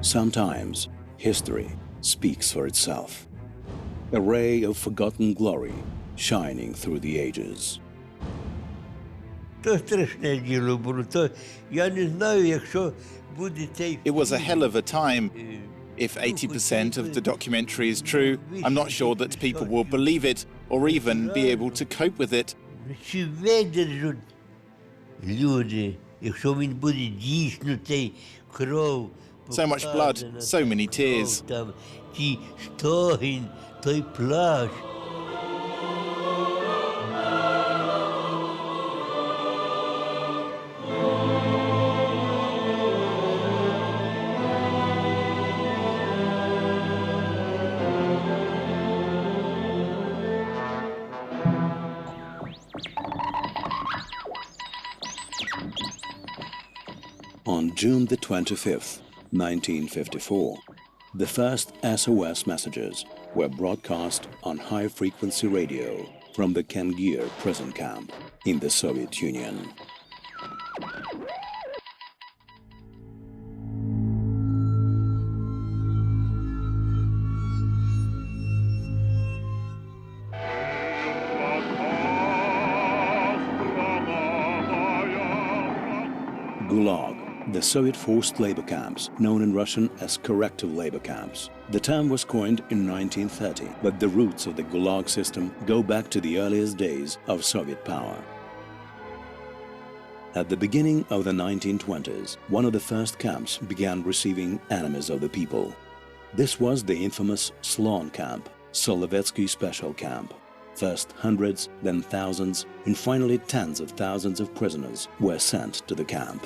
Sometimes history speaks for itself. A ray of forgotten glory shining through the ages. It was a hell of a time. If 80% of the documentary is true, I'm not sure that people will believe it or even be able to cope with it. So much blood, so many tears. On June the 25th, 1954, the first SOS messages were broadcast on high-frequency radio from the Kengir prison camp in the Soviet Union. Gulag, the Soviet forced labor camps, known in Russian as corrective labor camps. The term was coined in 1930, but the roots of the Gulag system go back to the earliest days of Soviet power. At the beginning of the 1920s, one of the first camps began receiving enemies of the people. This was the infamous Slon camp, Solovetsky Special Camp. First hundreds, then thousands, and finally tens of thousands of prisoners were sent to the camp.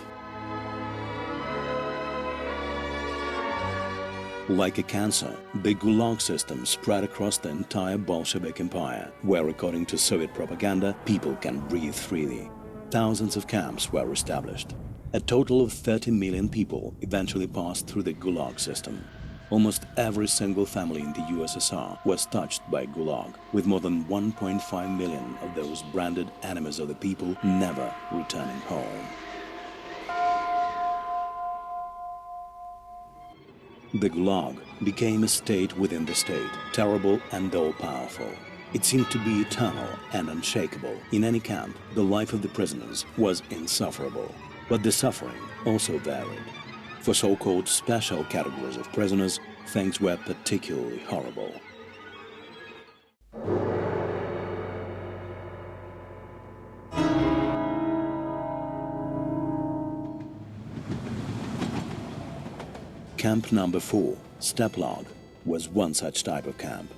Like a cancer, the Gulag system spread across the entire Bolshevik empire, where, according to Soviet propaganda, people can breathe freely. Thousands of camps were established. A total of 30 million people eventually passed through the Gulag system. Almost every single family in the USSR was touched by Gulag, with more than 1.5 million of those branded enemies of the people never returning home. The Gulag became a state within the state, terrible and all-powerful. It seemed to be eternal and unshakable. In any camp, the life of the prisoners was insufferable. But the suffering also varied. For so-called special categories of prisoners, things were particularly horrible. Camp number 4, Steppe, was one such type of camp.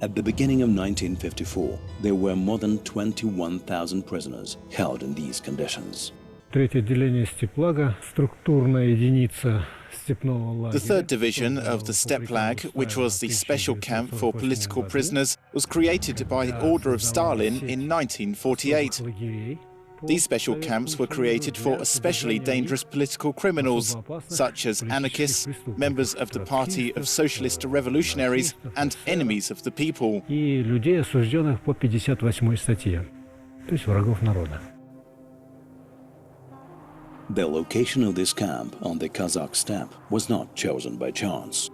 At the beginning of 1954, there were more than 21,000 prisoners held in these conditions. The 3rd Division of the Steppe, which was the special camp for political prisoners, was created by order of Stalin in 1948. These special camps were created for especially dangerous political criminals, such as anarchists, members of the Party of Socialist Revolutionaries, and enemies of the people. The location of this camp on the Kazakh steppe was not chosen by chance.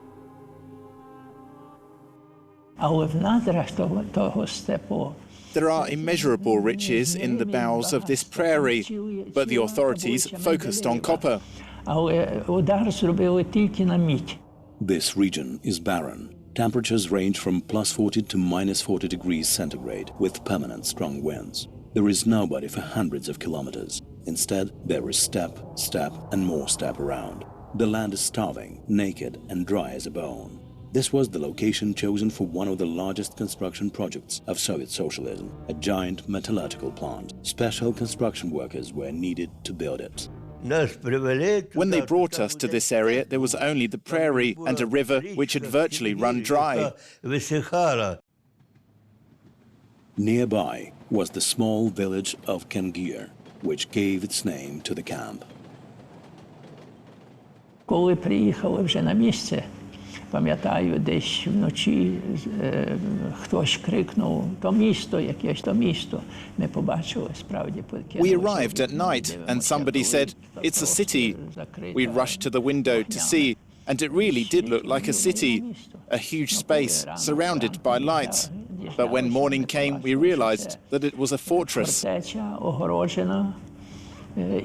There are immeasurable riches in the bowels of this prairie, but the authorities focused on copper. This region is barren. Temperatures range from +40 to -40 degrees centigrade with permanent strong winds. There is nobody for hundreds of kilometers. Instead, there is steppe, and more steppe around. The land is starving, naked, and dry as a bone. This was the location chosen for one of the largest construction projects of Soviet socialism, a giant metallurgical plant. Special construction workers were needed to build it. When they brought us to this area, there was only the prairie and a river which had virtually run dry. Nearby was the small village of Kengir, which gave its name to the camp. Пам'ятаю, десь вночі хтось крикнув: «То місто, якесь то місто». Ми побачили, справді. We arrived at night and somebody said, "It's a city." We rushed to the window to see, and it really did look like a city, a huge space surrounded by lights. But when morning came, we realized that it was a fortress. Фортеця огороджена,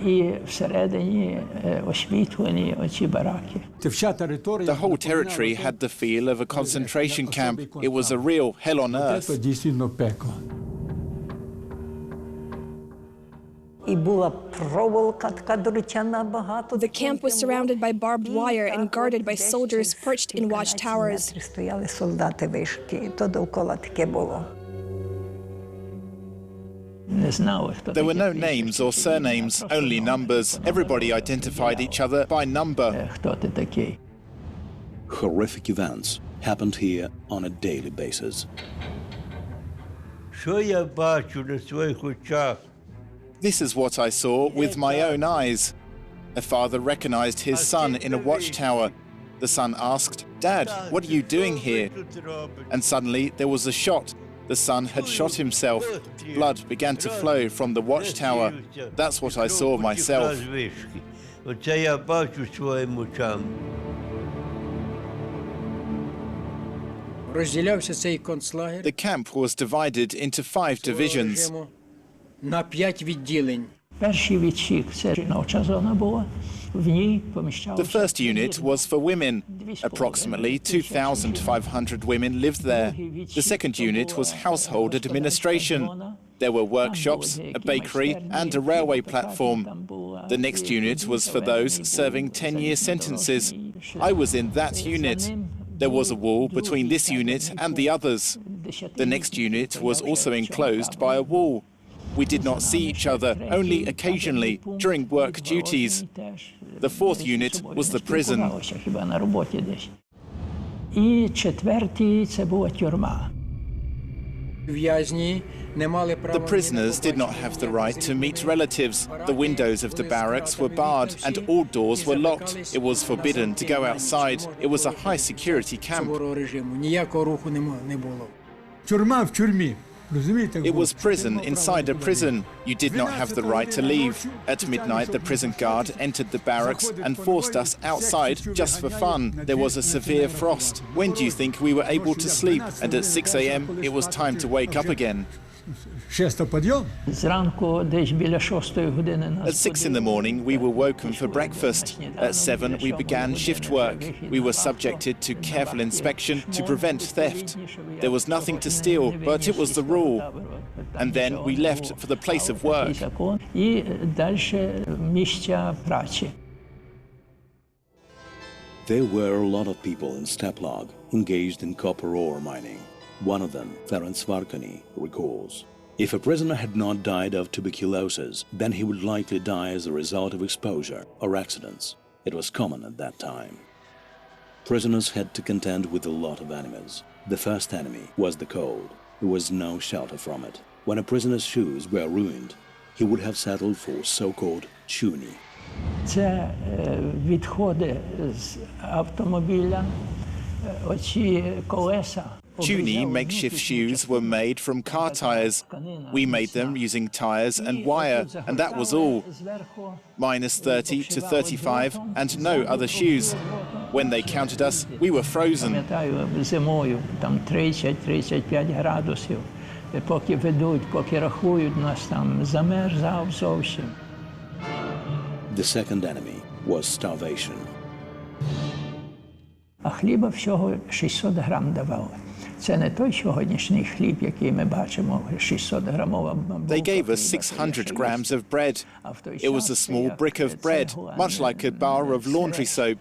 і всередині освітлені оці бараки. The whole territory had the feel of a concentration camp. It was a real hell on earth. The camp was surrounded by barbed wire and guarded by soldiers perched in watchtowers. There were no names or surnames, only numbers. Everybody identified each other by number. Horrific events happened here on a daily basis. This is what I saw with my own eyes. A father recognized his son in a watchtower. The son asked, "Dad, what are you doing here?" And suddenly there was a shot. The son had shot himself. Blood began to flow from the watchtower. That's what I saw myself. The camp was divided into 5 divisions. Перший відсік – це жіноча зона була. В ній поміщалося. The first unit was for women. Approximately 2,500 women lived there. The second unit was household administration. There were workshops, a bakery, and a railway platform. The next unit was for those serving 10-year sentences. I was in that unit. There was a wall between this unit and the others. The next unit was also enclosed by a wall. We did not see each other, only occasionally, during work duties. The fourth unit was the prison. І четвертий – це була тюрма. The prisoners did not have the right to meet relatives. The windows of the barracks were barred and all doors were locked. It was forbidden to go outside. It was a high-security camp. It was prison inside a prison. You did not have the right to leave. At midnight, the prison guard entered the barracks and forced us outside just for fun. There was a severe frost. When do you think we were able to sleep? And at 6 a.m., it was time to wake up again. At 6 in the morning, we were woken for breakfast. At 7, we began shift work. We were subjected to careful inspection to prevent theft. There was nothing to steal, but it was the rule. And then we left for the place of work. There were a lot of people in Steppe engaged in copper ore mining. One of them, Ferenc Varkany, recalls, "If a prisoner had not died of tuberculosis, then he would likely die as a result of exposure or accidents. It was common at that time." Prisoners had to contend with a lot of enemies. The first enemy was the cold. There was no shelter from it. When a prisoner's shoes were ruined, he would have settled for so-called chuni. Це відходи з автомобіля, оці колеса. Chuni makeshift shoes were made from car tires. We made them using tires and wire, and that was all. -30 to 35 and no other shoes. When they counted us, we were frozen. Зимою там 30-35 градусів. Поки ведуть, поки рахують, нас там замерзав зовсім. The second enemy was starvation. А хліба всього 600 грам давали. Це не той сьогоднішній хліб, який ми бачимо, 600-грамова бомбовка. They gave us 600 grams of bread. It was a small brick of bread, much like a bar of laundry soap.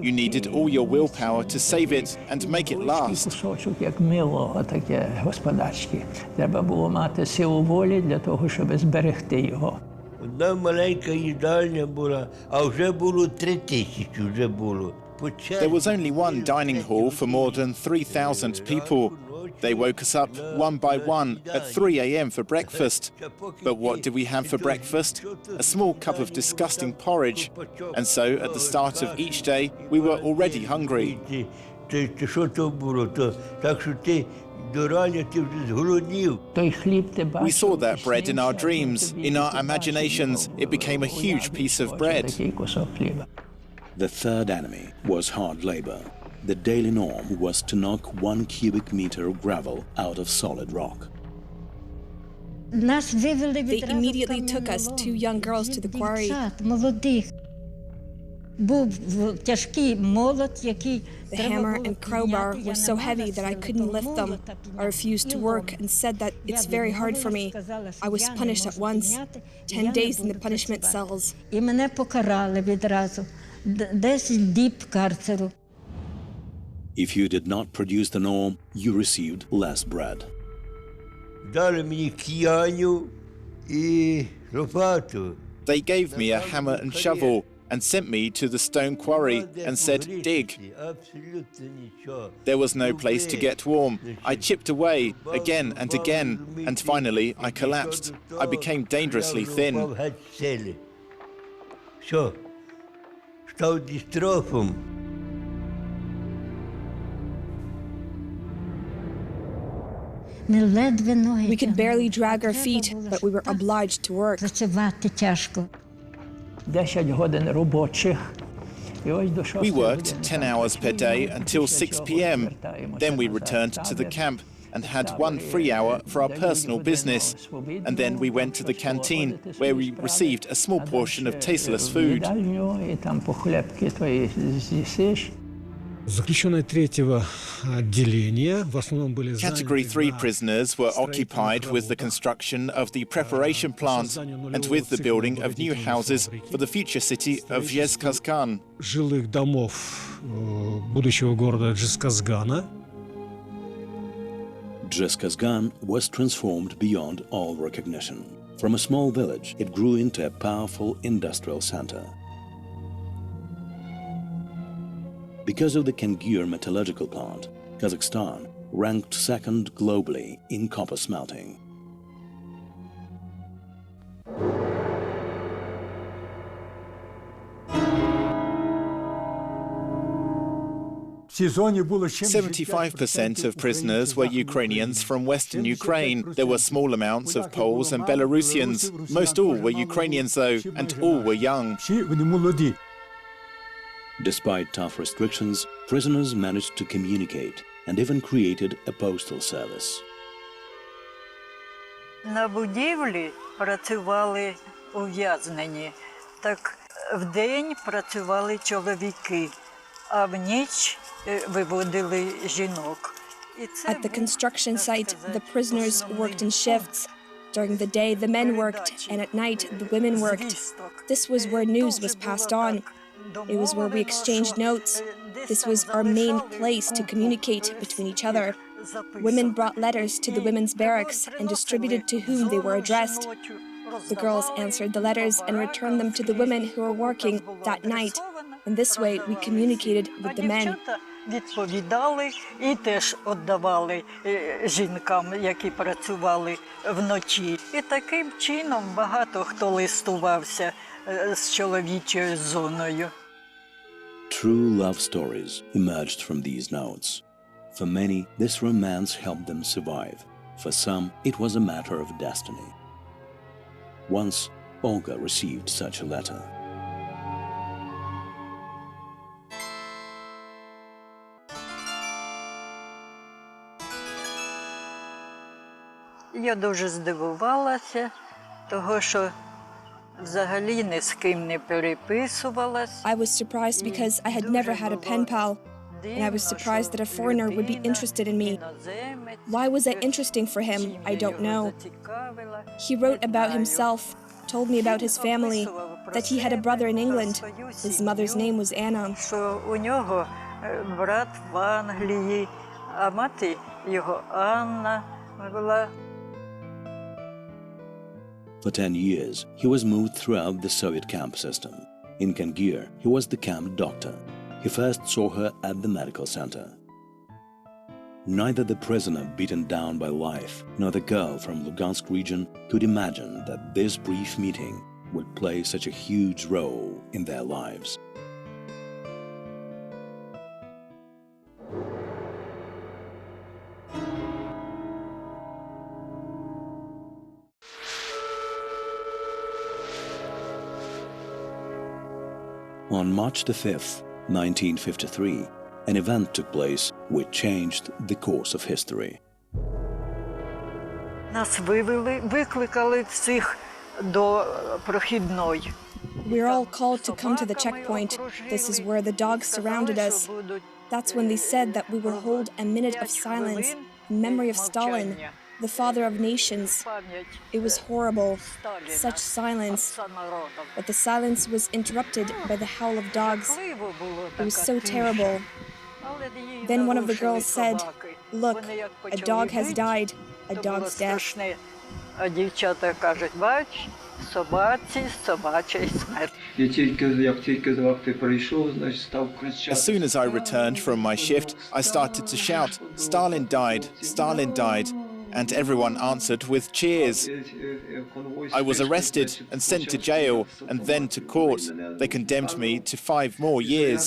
You needed all your willpower to save it and make it last. Кусочок, як мило, таке господарське. Треба було мати силу волі для того, щоб зберегти його. Одна маленька їдальня була, а вже було 3000, вже було. There was only one dining hall for more than 3,000 people. They woke us up one by one at 3 a.m. for breakfast. But what did we have for breakfast? A small cup of disgusting porridge. And so, at the start of each day, we were already hungry. що то було? Так що ти до рання ти вже зголоднів. We saw that bread in our dreams. In our imaginations, it became a huge piece of bread. The third enemy was hard labor. The daily norm was to knock 1 cubic meter of gravel out of solid rock. They immediately took us, 2 young girls, to the quarry. The hammer and crowbar were so heavy that I couldn't lift them. I refused to work and said that it's very hard for me. I was punished at once, 10 days in the punishment cells. If you did not produce the norm, you received less bread. Дали мені кияню і лопату. They gave me a hammer and shovel and sent me to the stone quarry and said, dig. There was no place to get warm. I chipped away again and again, and finally I collapsed. I became dangerously thin. Що? Став дистрофом. We could barely drag our feet, but we were obliged to work. 10 годин робочих. We worked 10 hours per day until 6 p.m. Then we returned to the camp and had 1 free hour for our personal business. And then we went to the canteen, where we received a small portion of tasteless food. Category 3 prisoners were occupied with the construction of the preparation plant and with the building of new houses for the future city of Dzhezkazgan. Жилых домов будущего города Dzhezkazgana. Dzhezkazgan was transformed beyond all recognition. From a small village, it grew into a powerful industrial center. Because of the Kengir metallurgical plant, Kazakhstan ranked second globally in copper smelting. "75% of prisoners were Ukrainians from Western Ukraine. There were small amounts of Poles and Belarusians. Most all were Ukrainians, though, and all were young." Despite tough restrictions, prisoners managed to communicate and even created a postal service. На будівлі працювали ув'язнені. Так вдень працювали чоловіки, а в ніч виводили жінок. At the construction site, the prisoners worked in shifts. During the day, the men worked, and at night, the women worked. This was where news was passed on. It was where we exchanged notes. This was our main place to communicate between each other. Women brought letters to the women's barracks and distributed to whom they were addressed. The girls answered the letters and returned them to the women who were working that night. In this way, we communicated with the men. Відповідали і теж віддавали жінкам, які працювали вночі. І таким чином багато хто листувався з чоловічою зоною. True love stories emerged from these notes. For many, this romance helped them survive. For some, it was a matter of destiny. Once, Olga received such a letter. Я дуже здивувалася, того, що взагалі ні з ким не переписувалась. I was surprised because I had never had a pen pal, and I was surprised that a foreigner would be interested in me. Why was I interesting for him? I don't know. He wrote about himself, told me about his family, that he had a brother in England. His mother's name was Anna. Що у нього брат в Англії, а мати його Анна була. For 10 years, he was moved throughout the Soviet camp system. In Kengir, he was the camp doctor. He first saw her at the medical center. Neither the prisoner beaten down by life nor the girl from Lugansk region could imagine that this brief meeting would play such a huge role in their lives. On March the 5th, 1953, an event took place which changed the course of history. Нас викликали всіх до прохідної. We're all called to come to the checkpoint. This is where the dogs surrounded us. That's when they said that we will hold a minute of silence in memory of Stalin, the father of nations. It was horrible, such silence. But the silence was interrupted by the howl of dogs. It was so terrible. Then one of the girls said, "Look, a dog has died, a dog's death." А дівчата кажуть, бач, собачий смерть. As soon as I returned from my shift, I started to shout, "Stalin died, Stalin died," and everyone answered with cheers. I was arrested and sent to jail and then to court. They condemned me to 5 more years.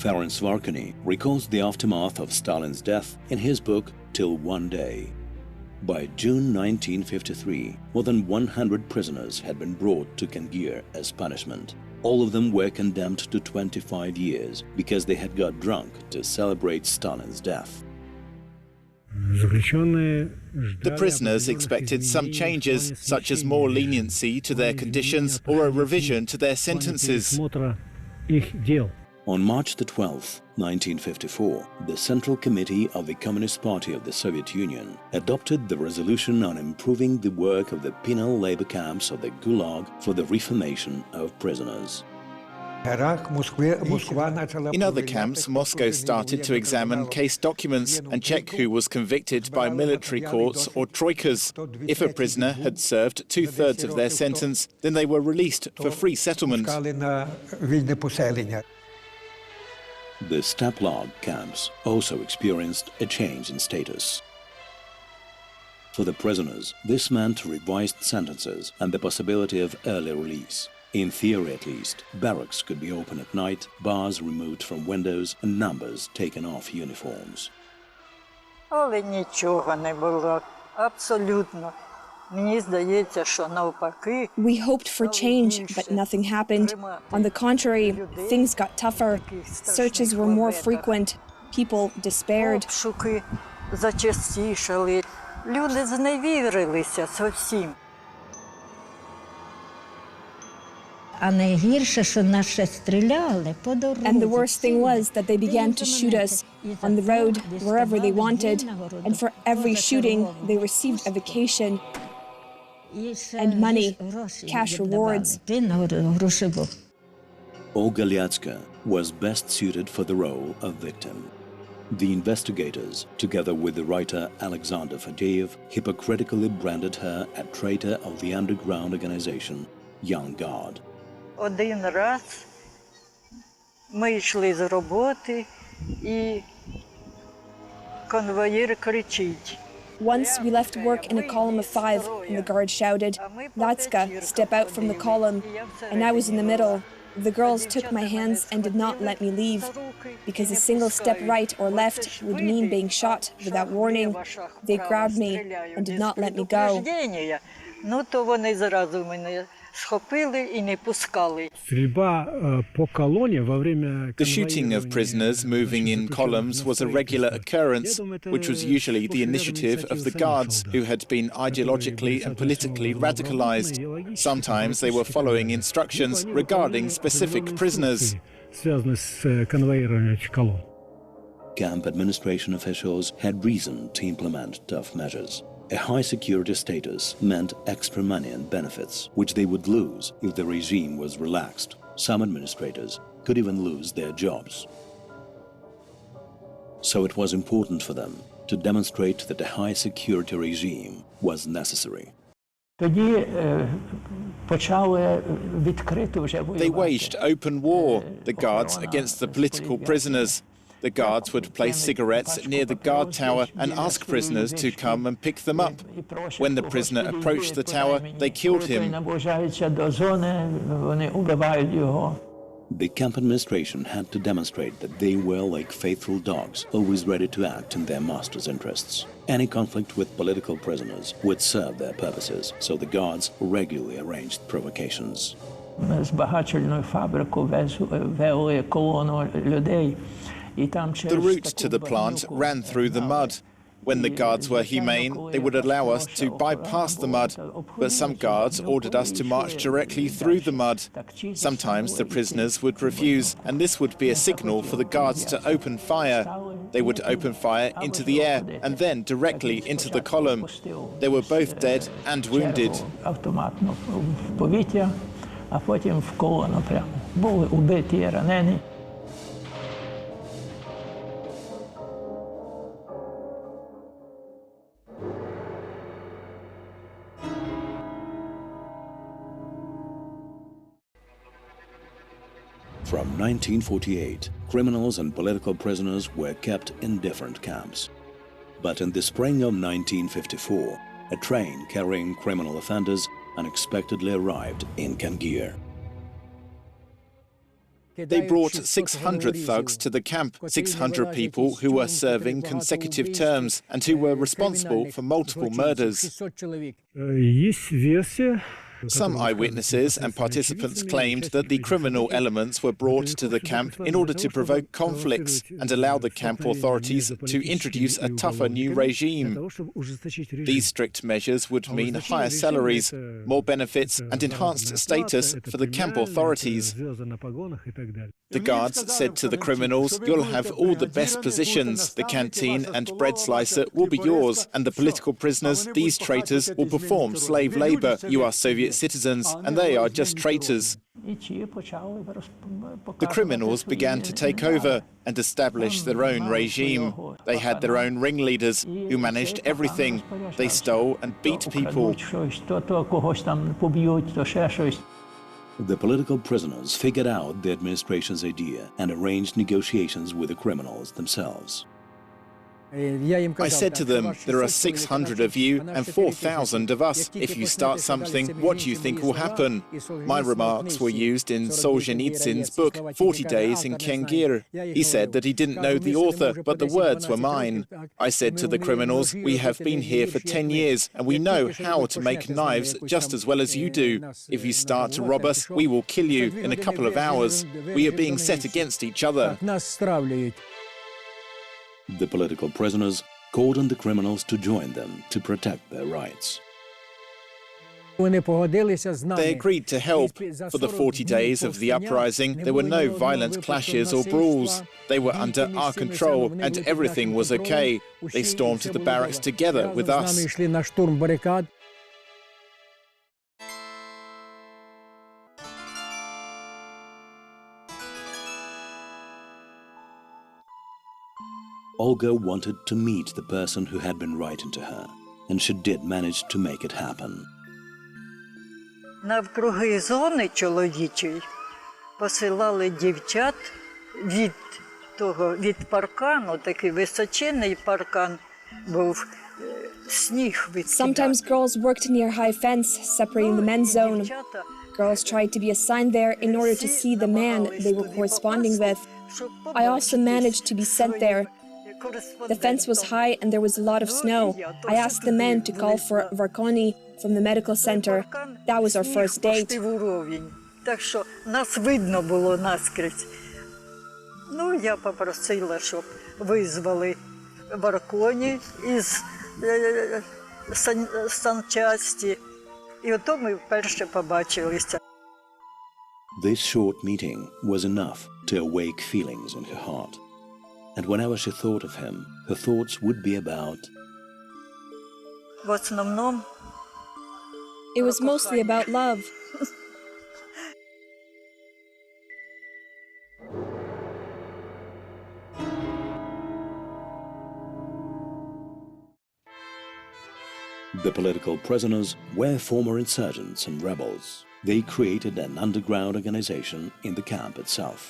Ferenc Varkany recalls the aftermath of Stalin's death in his book Till One Day. By June 1953, more than 100 prisoners had been brought to Kengir as punishment. All of them were condemned to 25 years because they had got drunk to celebrate Stalin's death. The prisoners expected some changes, such as more leniency to their conditions or a revision to their sentences. On March the 12th, 1954, the Central Committee of the Communist Party of the Soviet Union adopted the resolution on improving the work of the penal labor camps of the Gulag for the reformation of prisoners. In other camps, Moscow started to examine case documents and check who was convicted by military courts or troikas. If a prisoner had served 2/3 of their sentence, then they were released for free settlement. The Steppe camps also experienced a change in status. For the prisoners, this meant revised sentences and the possibility of early release. In theory at least, barracks could be open at night, bars removed from windows and numbers taken off uniforms. Але нічого не було, абсолютно. Мені здається, що навпаки. We hoped for change, but nothing happened. On the contrary, things got tougher. Searches were more frequent. People despaired. Обшуки зачастішали. Люди зневірилися зовсім. And the worst thing was that they began to shoot us on the road, wherever they wanted. And for every shooting, they received a vacation and money, cash rewards. Olga Lyatska was best suited for the role of victim. The investigators, together with the writer Alexander Fadeev, hypocritically branded her a traitor of the underground organization Young Guard. Один раз ми йшли з роботи, і конвоїр кричить. Once we left work in a column of 5, and the guard shouted, "Lyatska, step out from the column," and I was in the middle. The girls took my hands and did not let me leave, because a single step right or left would mean being shot without warning. They grabbed me and did not let me go. Ну, то вони зразу мене схопили і не пускали. The shooting of prisoners moving in columns was a regular occurrence, which was usually the initiative of the guards, who had been ideologically and politically radicalized. Sometimes they were following instructions regarding specific prisoners. Camp administration officials had reason to implement tough measures. A high security status meant extra money and benefits, which they would lose if the regime was relaxed. Some administrators could even lose their jobs. So it was important for them to demonstrate that a high security regime was necessary. They waged open war, the guards against the political prisoners. The guards would place cigarettes near the guard tower and ask prisoners to come and pick them up. When the prisoner approached the tower, they killed him. The camp administration had to demonstrate that they were like faithful dogs, always ready to act in their master's interests. Any conflict with political prisoners would serve their purposes, so the guards regularly arranged provocations. Збагачувальну фабрику вели колону людей. The route to the plant ran through the mud. When the guards were humane, they would allow us to bypass the mud, but some guards ordered us to march directly through the mud. Sometimes the prisoners would refuse, and this would be a signal for the guards to open fire. They would open fire into the air and then directly into the column. They were both dead and wounded. Автоматно в повітря, а потім в колону прямо. Були убиті і ранені. From 1948, criminals and political prisoners were kept in different camps. But in the spring of 1954, a train carrying criminal offenders unexpectedly arrived in Kengir. They brought 600 thugs to the camp, 600 people who were serving consecutive terms and who were responsible for multiple murders. Some eyewitnesses and participants claimed that the criminal elements were brought to the camp in order to provoke conflicts and allow the camp authorities to introduce a tougher new regime. These strict measures would mean higher salaries, more benefits and enhanced status for the camp authorities. The guards said to the criminals, "You'll have all the best positions, the canteen and bread slicer will be yours, and the political prisoners, these traitors, will perform slave labor. You are Soviet citizens, and they are just traitors." The criminals began to take over and establish their own regime. They had their own ringleaders who managed everything. They stole and beat people. The political prisoners figured out the administration's idea and arranged negotiations with the criminals themselves. I said to them, "There are 600 of you and 4,000 of us. If you start something, what do you think will happen?" My remarks were used in Solzhenitsyn's book, 40 Days in Kengir. He said that he didn't know the author, but the words were mine. I said to the criminals, "We have been here for 10 years, and we know how to make knives just as well as you do. If you start to rob us, we will kill you in a couple of hours. We are being set against each other." The political prisoners called on the criminals to join them to protect their rights. They agreed to help. For the 40 days of the uprising, there were no violent clashes or brawls. They were under our control and everything was okay. They stormed the barracks together with us. Olga wanted to meet the person who had been writing to her, and she did manage to make it happen. Навкруги зони чоловічої посилали дівчат від паркану, такий височинний паркан був, сніг відкидав. Sometimes girls worked near high fence separating the men's zone. Girls tried to be assigned there in order to see the man they were corresponding with. I also managed to be sent there. The fence was high and there was a lot of snow. I asked the men to call for Varkoni from the medical center. That was our first date. Так що нас видно було наскрізь. Ну, я попросила, щоб визвали Varkoni із санчасті. І ото ми вперше побачилися. This short meeting was enough to awake feelings in her heart. And whenever she thought of him, her thoughts would be about... В основному... It was mostly about love. The political prisoners were former insurgents and rebels. They created an underground organization in the camp itself.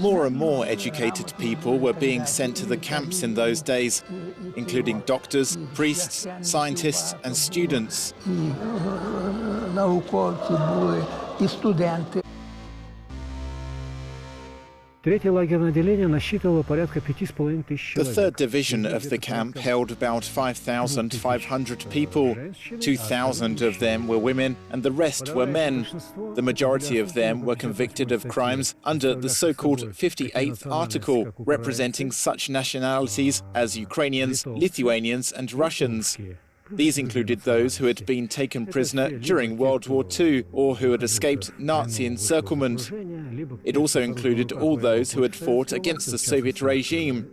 More and more educated people were being sent to the camps in those days, including doctors, priests, scientists and students. The 3rd Division of the camp held about 5,500 people. 2,000 of them were women and the rest were men. The majority of them were convicted of crimes under the so-called 58th article, representing such nationalities as Ukrainians, Lithuanians and Russians. These included those who had been taken prisoner during World War II or who had escaped Nazi encirclement. It also included all those who had fought against the Soviet regime.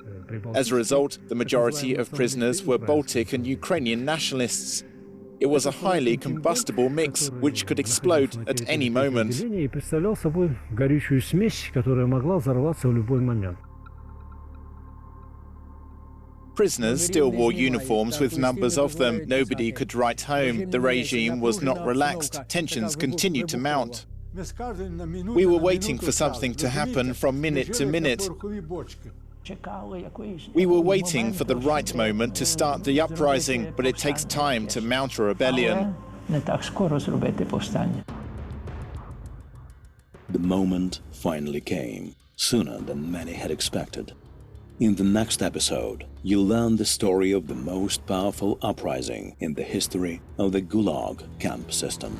As a result, the majority of prisoners were Baltic and Ukrainian nationalists. It was a highly combustible mix which could explode at any moment. Prisoners still wore uniforms with numbers of them. Nobody could write home. The regime was not relaxed. Tensions continued to mount. We were waiting for something to happen from minute to minute. We were waiting for the right moment to start the uprising, but it takes time to mount a rebellion. The moment finally came, sooner than many had expected. In the next episode, you'll learn the story of the most powerful uprising in the history of the Gulag camp system.